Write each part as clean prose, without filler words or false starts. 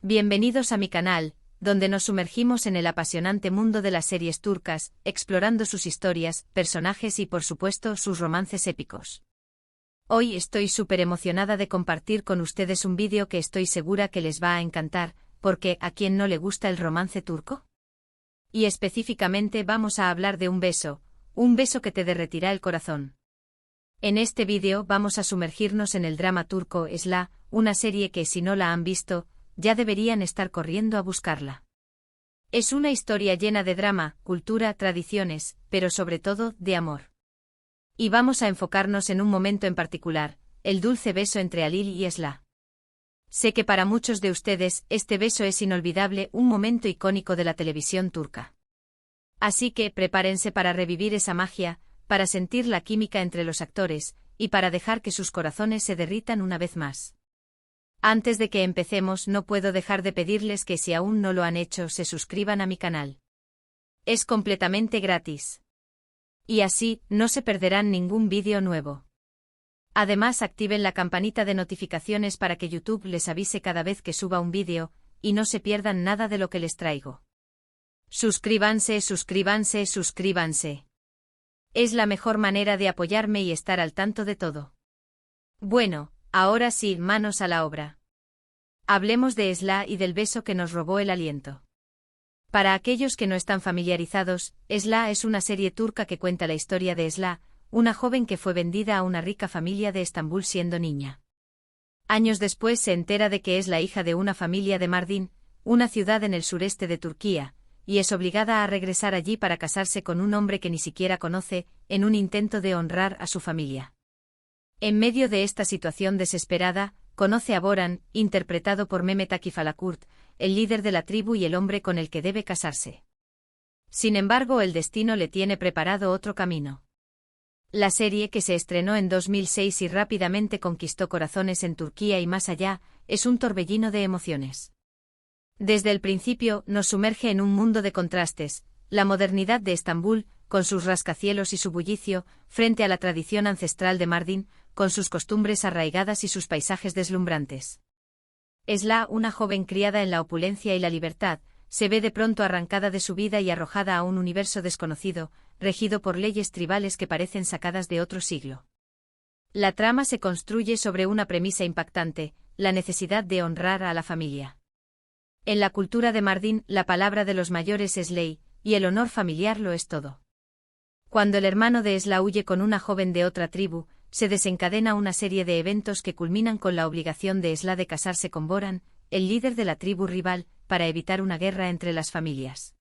Bienvenidos a mi canal, donde nos sumergimos en el apasionante mundo de las series turcas, explorando sus historias, personajes y por supuesto sus romances épicos. Hoy estoy súper emocionada de compartir con ustedes un vídeo que estoy segura que les va a encantar, porque ¿a quién no le gusta el romance turco? Y específicamente vamos a hablar de un beso que te derretirá el corazón. En este vídeo vamos a sumergirnos en el drama turco Esla, una serie que si no la han visto, ya deberían estar corriendo a buscarla. Es una historia llena de drama, cultura, tradiciones, pero sobre todo, de amor. Y vamos a enfocarnos en un momento en particular, el dulce beso entre Halil y Esla. Sé que para muchos de ustedes este beso es inolvidable, un momento icónico de la televisión turca. Así que prepárense para revivir esa magia, para sentir la química entre los actores, y para dejar que sus corazones se derritan una vez más. Antes de que empecemos, no puedo dejar de pedirles que si aún no lo han hecho, se suscriban a mi canal. Es completamente gratis. Y así, no se perderán ningún vídeo nuevo. Además, activen la campanita de notificaciones para que YouTube les avise cada vez que suba un vídeo, y no se pierdan nada de lo que les traigo. Suscríbanse, suscríbanse, suscríbanse. Es la mejor manera de apoyarme y estar al tanto de todo. Bueno, ahora sí, manos a la obra. Hablemos de Esla y del beso que nos robó el aliento. Para aquellos que no están familiarizados, Esla es una serie turca que cuenta la historia de Esla, una joven que fue vendida a una rica familia de Estambul siendo niña. Años después se entera de que es la hija de una familia de Mardin, una ciudad en el sureste de Turquía, y es obligada a regresar allí para casarse con un hombre que ni siquiera conoce, en un intento de honrar a su familia. En medio de esta situación desesperada, conoce a Boran, interpretado por Mehmet Akif Alakurt, el líder de la tribu y el hombre con el que debe casarse. Sin embargo, el destino le tiene preparado otro camino. La serie, que se estrenó en 2006 y rápidamente conquistó corazones en Turquía y más allá, es un torbellino de emociones. Desde el principio, nos sumerge en un mundo de contrastes, la modernidad de Estambul, con sus rascacielos y su bullicio, frente a la tradición ancestral de Mardin, con sus costumbres arraigadas y sus paisajes deslumbrantes. Esla, una joven criada en la opulencia y la libertad, se ve de pronto arrancada de su vida y arrojada a un universo desconocido, regido por leyes tribales que parecen sacadas de otro siglo. La trama se construye sobre una premisa impactante, la necesidad de honrar a la familia. En la cultura de Mardin, la palabra de los mayores es ley, y el honor familiar lo es todo. Cuando el hermano de Esla huye con una joven de otra tribu, se desencadena una serie de eventos que culminan con la obligación de Esla de casarse con Boran, el líder de la tribu rival, para evitar una guerra entre las familias.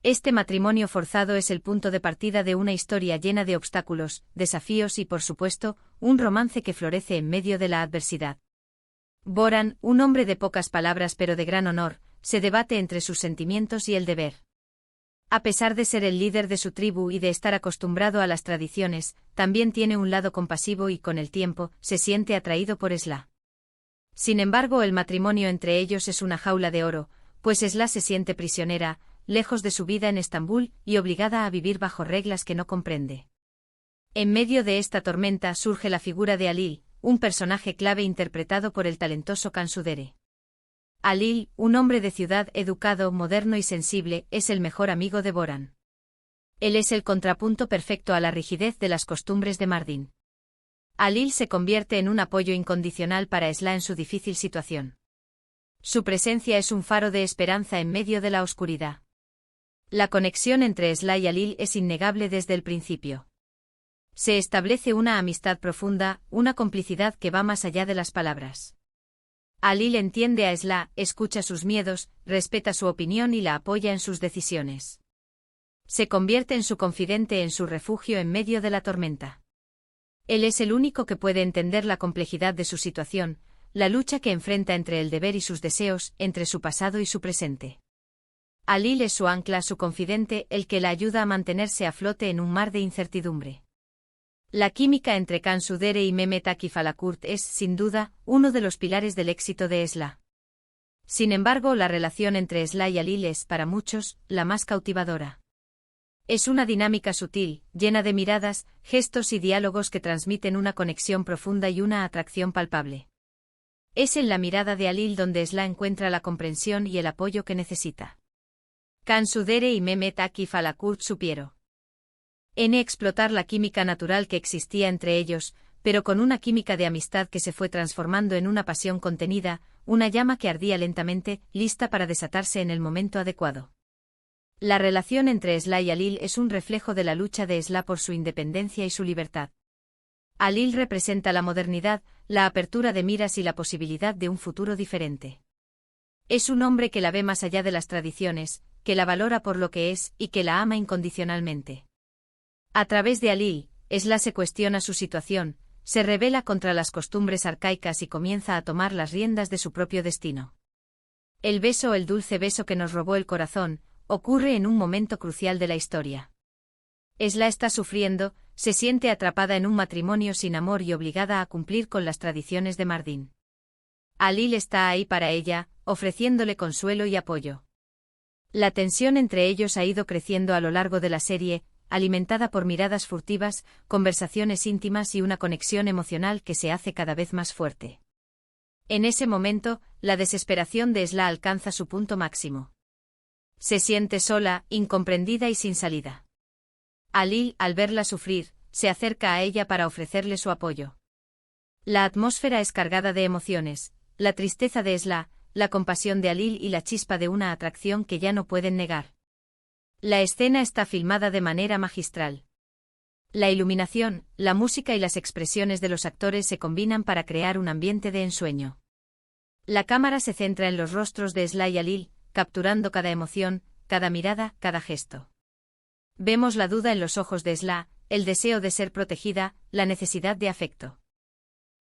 Este matrimonio forzado es el punto de partida de una historia llena de obstáculos, desafíos y, por supuesto, un romance que florece en medio de la adversidad. Boran, un hombre de pocas palabras pero de gran honor, se debate entre sus sentimientos y el deber. A pesar de ser el líder de su tribu y de estar acostumbrado a las tradiciones, también tiene un lado compasivo y con el tiempo, se siente atraído por Esla. Sin embargo, el matrimonio entre ellos es una jaula de oro, pues Esla se siente prisionera, lejos de su vida en Estambul y obligada a vivir bajo reglas que no comprende. En medio de esta tormenta surge la figura de Halil, un personaje clave interpretado por el talentoso Cansu Dere. Halil, un hombre de ciudad educado, moderno y sensible, es el mejor amigo de Boran. Él es el contrapunto perfecto a la rigidez de las costumbres de Mardin. Halil se convierte en un apoyo incondicional para Esla en su difícil situación. Su presencia es un faro de esperanza en medio de la oscuridad. La conexión entre Esla y Halil es innegable desde el principio. Se establece una amistad profunda, una complicidad que va más allá de las palabras. Halil entiende a Esla, escucha sus miedos, respeta su opinión y la apoya en sus decisiones. Se convierte en su confidente, en su refugio en medio de la tormenta. Él es el único que puede entender la complejidad de su situación, la lucha que enfrenta entre el deber y sus deseos, entre su pasado y su presente. Halil es su ancla, su confidente, el que la ayuda a mantenerse a flote en un mar de incertidumbre. La química entre Cansu Dere y Mehmet Akif Alakurt es, sin duda, uno de los pilares del éxito de Esla. Sin embargo, la relación entre Esla y Halil es, para muchos, la más cautivadora. Es una dinámica sutil, llena de miradas, gestos y diálogos que transmiten una conexión profunda y una atracción palpable. Es en la mirada de Alil donde Esla encuentra la comprensión y el apoyo que necesita. Kan Sudere y Mehmet Akif Alakurt supieron explotar la química natural que existía entre ellos, pero con una química de amistad que se fue transformando en una pasión contenida, una llama que ardía lentamente, lista para desatarse en el momento adecuado. La relación entre Esla y Alil es un reflejo de la lucha de Esla por su independencia y su libertad. Alil representa la modernidad, la apertura de miras y la posibilidad de un futuro diferente. Es un hombre que la ve más allá de las tradiciones, que la valora por lo que es y que la ama incondicionalmente. A través de Alil, Esla se cuestiona su situación, se rebela contra las costumbres arcaicas y comienza a tomar las riendas de su propio destino. El beso, el dulce beso que nos robó el corazón, ocurre en un momento crucial de la historia. Esla está sufriendo, se siente atrapada en un matrimonio sin amor y obligada a cumplir con las tradiciones de Mardin. Alil está ahí para ella, ofreciéndole consuelo y apoyo. La tensión entre ellos ha ido creciendo a lo largo de la serie, alimentada por miradas furtivas, conversaciones íntimas y una conexión emocional que se hace cada vez más fuerte. En ese momento, la desesperación de Esla alcanza su punto máximo. Se siente sola, incomprendida y sin salida. Alil, al verla sufrir, se acerca a ella para ofrecerle su apoyo. La atmósfera es cargada de emociones, la tristeza de Esla, la compasión de Alil y la chispa de una atracción que ya no pueden negar. La escena está filmada de manera magistral. La iluminación, la música y las expresiones de los actores se combinan para crear un ambiente de ensueño. La cámara se centra en los rostros de Esla y Alil, capturando cada emoción, cada mirada, cada gesto. Vemos la duda en los ojos de Esla, el deseo de ser protegida, la necesidad de afecto.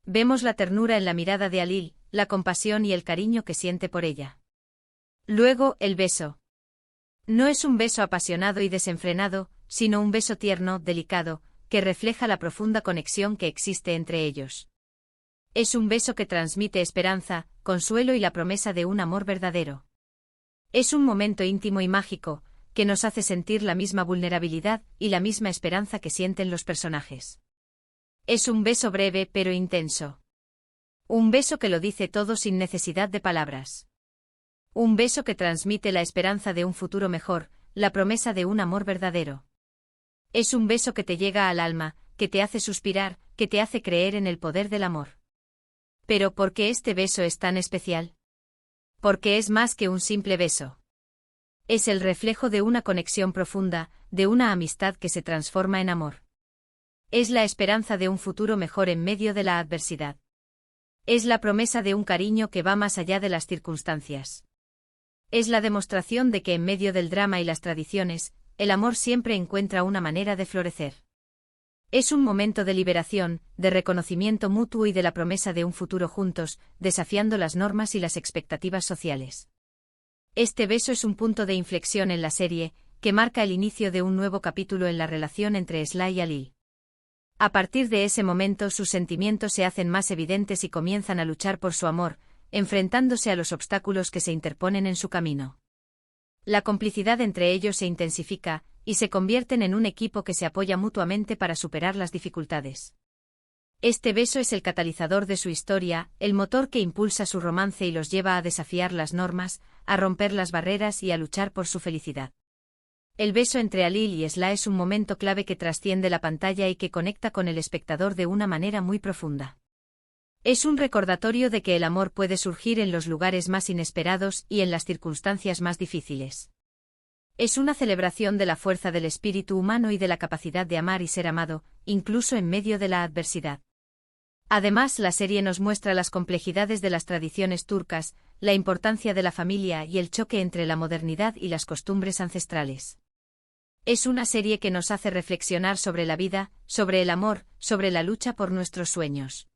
Vemos la ternura en la mirada de Alil, la compasión y el cariño que siente por ella. Luego, el beso. No es un beso apasionado y desenfrenado, sino un beso tierno, delicado, que refleja la profunda conexión que existe entre ellos. Es un beso que transmite esperanza, consuelo y la promesa de un amor verdadero. Es un momento íntimo y mágico, que nos hace sentir la misma vulnerabilidad y la misma esperanza que sienten los personajes. Es un beso breve pero intenso. Un beso que lo dice todo sin necesidad de palabras. Un beso que transmite la esperanza de un futuro mejor, la promesa de un amor verdadero. Es un beso que te llega al alma, que te hace suspirar, que te hace creer en el poder del amor. Pero ¿por qué este beso es tan especial? Porque es más que un simple beso. Es el reflejo de una conexión profunda, de una amistad que se transforma en amor. Es la esperanza de un futuro mejor en medio de la adversidad. Es la promesa de un cariño que va más allá de las circunstancias. Es la demostración de que en medio del drama y las tradiciones, el amor siempre encuentra una manera de florecer. Es un momento de liberación, de reconocimiento mutuo y de la promesa de un futuro juntos, desafiando las normas y las expectativas sociales. Este beso es un punto de inflexión en la serie, que marca el inicio de un nuevo capítulo en la relación entre Esla y Alil. A partir de ese momento sus sentimientos se hacen más evidentes y comienzan a luchar por su amor, enfrentándose a los obstáculos que se interponen en su camino. La complicidad entre ellos se intensifica, y se convierten en un equipo que se apoya mutuamente para superar las dificultades. Este beso es el catalizador de su historia, el motor que impulsa su romance y los lleva a desafiar las normas, a romper las barreras y a luchar por su felicidad. El beso entre Alil y Esla es un momento clave que trasciende la pantalla y que conecta con el espectador de una manera muy profunda. Es un recordatorio de que el amor puede surgir en los lugares más inesperados y en las circunstancias más difíciles. Es una celebración de la fuerza del espíritu humano y de la capacidad de amar y ser amado, incluso en medio de la adversidad. Además, la serie nos muestra las complejidades de las tradiciones turcas, la importancia de la familia y el choque entre la modernidad y las costumbres ancestrales. Es una serie que nos hace reflexionar sobre la vida, sobre el amor, sobre la lucha por nuestros sueños.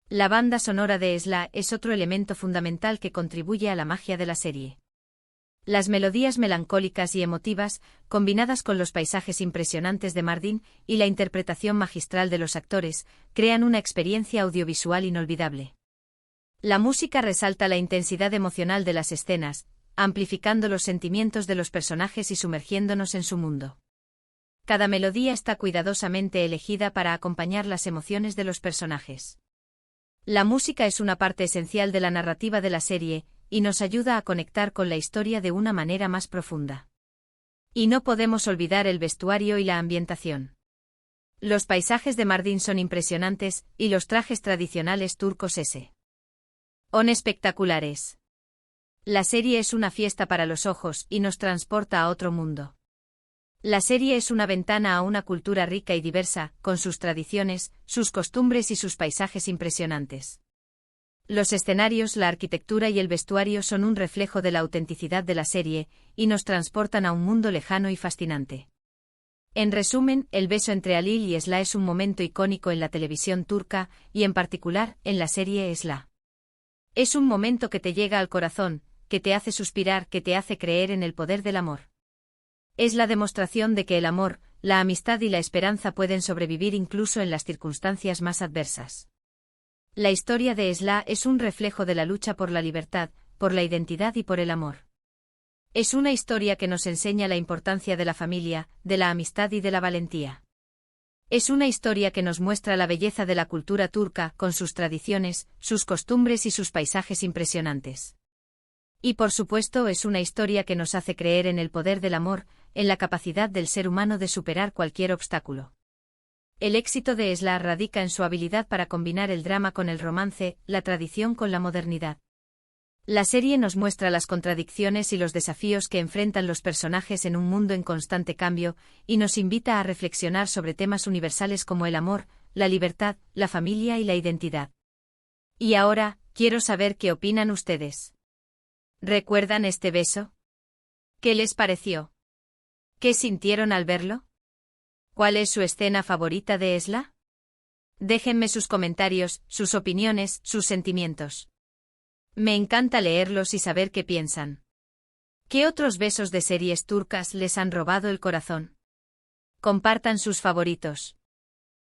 La banda sonora de Esla es otro elemento fundamental que contribuye a la magia de la serie. Las melodías melancólicas y emotivas, combinadas con los paisajes impresionantes de Mardin y la interpretación magistral de los actores, crean una experiencia audiovisual inolvidable. La música resalta la intensidad emocional de las escenas, amplificando los sentimientos de los personajes y sumergiéndonos en su mundo. Cada melodía está cuidadosamente elegida para acompañar las emociones de los personajes. La música es una parte esencial de la narrativa de la serie, y nos ayuda a conectar con la historia de una manera más profunda. Y no podemos olvidar el vestuario y la ambientación. Los paisajes de Mardin son impresionantes, y los trajes tradicionales turcos son espectaculares. La serie es una fiesta para los ojos y nos transporta a otro mundo. La serie es una ventana a una cultura rica y diversa, con sus tradiciones, sus costumbres y sus paisajes impresionantes. Los escenarios, la arquitectura y el vestuario son un reflejo de la autenticidad de la serie, y nos transportan a un mundo lejano y fascinante. En resumen, el beso entre Halil y Esla es un momento icónico en la televisión turca, y en particular, en la serie Esla. Es un momento que te llega al corazón, que te hace suspirar, que te hace creer en el poder del amor. Es la demostración de que el amor, la amistad y la esperanza pueden sobrevivir incluso en las circunstancias más adversas. La historia de Esla es un reflejo de la lucha por la libertad, por la identidad y por el amor. Es una historia que nos enseña la importancia de la familia, de la amistad y de la valentía. Es una historia que nos muestra la belleza de la cultura turca, con sus tradiciones, sus costumbres y sus paisajes impresionantes. Y por supuesto es una historia que nos hace creer en el poder del amor, en la capacidad del ser humano de superar cualquier obstáculo. El éxito de Esla radica en su habilidad para combinar el drama con el romance, la tradición con la modernidad. La serie nos muestra las contradicciones y los desafíos que enfrentan los personajes en un mundo en constante cambio, y nos invita a reflexionar sobre temas universales como el amor, la libertad, la familia y la identidad. Y ahora, quiero saber qué opinan ustedes. ¿Recuerdan este beso? ¿Qué les pareció? ¿Qué sintieron al verlo? ¿Cuál es su escena favorita de Esla? Déjenme sus comentarios, sus opiniones, sus sentimientos. Me encanta leerlos y saber qué piensan. ¿Qué otros besos de series turcas les han robado el corazón? Compartan sus favoritos.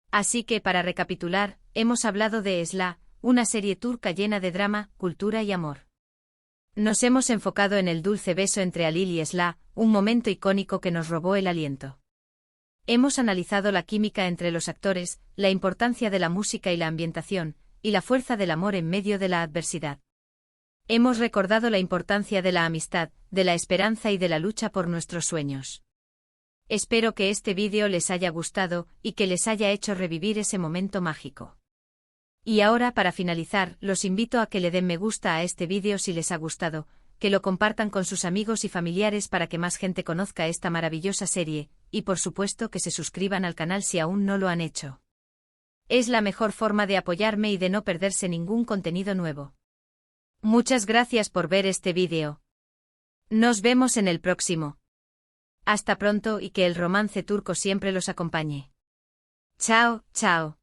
Así que para recapitular, hemos hablado de Esla, una serie turca llena de drama, cultura y amor. Nos hemos enfocado en el dulce beso entre Halil y Esla, un momento icónico que nos robó el aliento. Hemos analizado la química entre los actores, la importancia de la música y la ambientación, y la fuerza del amor en medio de la adversidad. Hemos recordado la importancia de la amistad, de la esperanza y de la lucha por nuestros sueños. Espero que este vídeo les haya gustado y que les haya hecho revivir ese momento mágico. Y ahora, para finalizar, los invito a que le den me gusta a este vídeo si les ha gustado, que lo compartan con sus amigos y familiares para que más gente conozca esta maravillosa serie, y por supuesto que se suscriban al canal si aún no lo han hecho. Es la mejor forma de apoyarme y de no perderse ningún contenido nuevo. Muchas gracias por ver este vídeo. Nos vemos en el próximo. Hasta pronto y que el romance turco siempre los acompañe. Chao, chao.